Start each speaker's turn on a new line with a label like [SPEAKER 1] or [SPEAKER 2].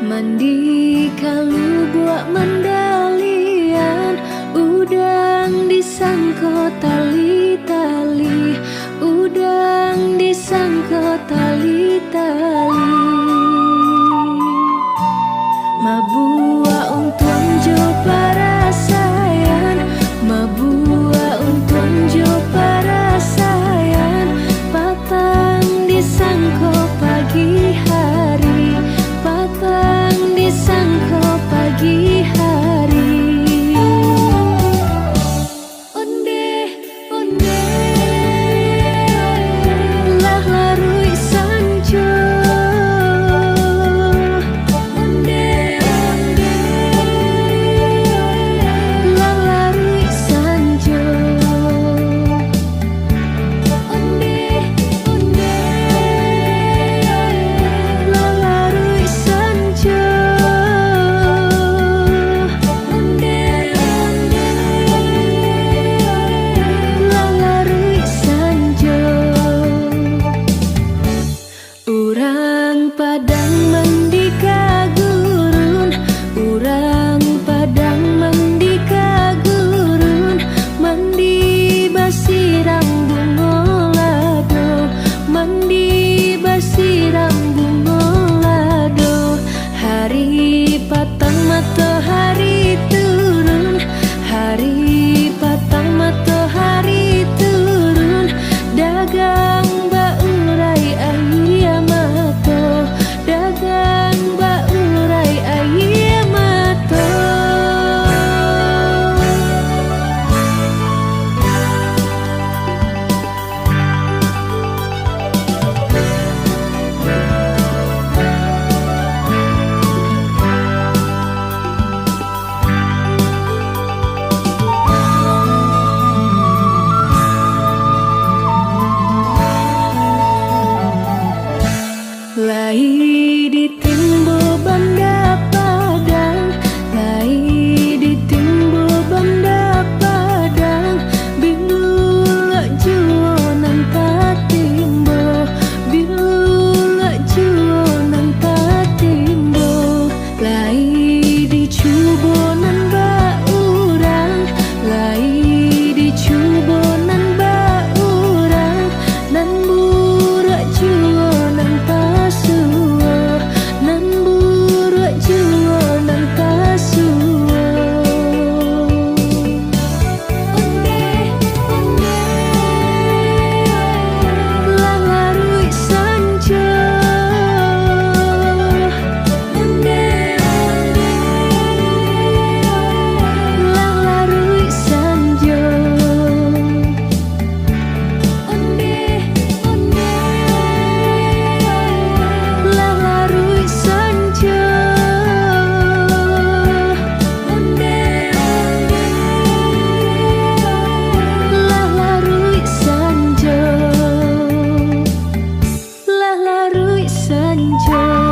[SPEAKER 1] Mandi kalu buat mandalian, udang disangko tali-tali, udang disangko tali-tali. Mabua untung jo para sayang, mabua untung jo para sayang, patang disangko pagi hari, patang disangko pagi hari. Onde, onde, lah larui sanjo. Onde, onde, lah larui sanjo. Onde, onde, lah larui sanjo. Onde, onde, lah larui sanjo. Urang Padang mendika gurun, urang Padang mendika gurun, mandi basiram bungolado, mandi basiram bungolado. Hari patang matahari turun, hari patang matahari turun, dagang baurai ayamato, dagang baurai ayamato. Lai di timbo banda Padang, lai di timbo banda Padang, bilulak juonan tatimbo, bilulak juonan tatimbo. Lai di cubonan baurang, lai di cubonan baurang, nan burak juonan tasuo, nan burak juonan tasuo. Onde, onde, lah larui sanjo. Onde, onde, lah larui sanjo. Onde, onde, lah larui sanjo. Onde, onde, lah larui sanjo, lah larui sanjo.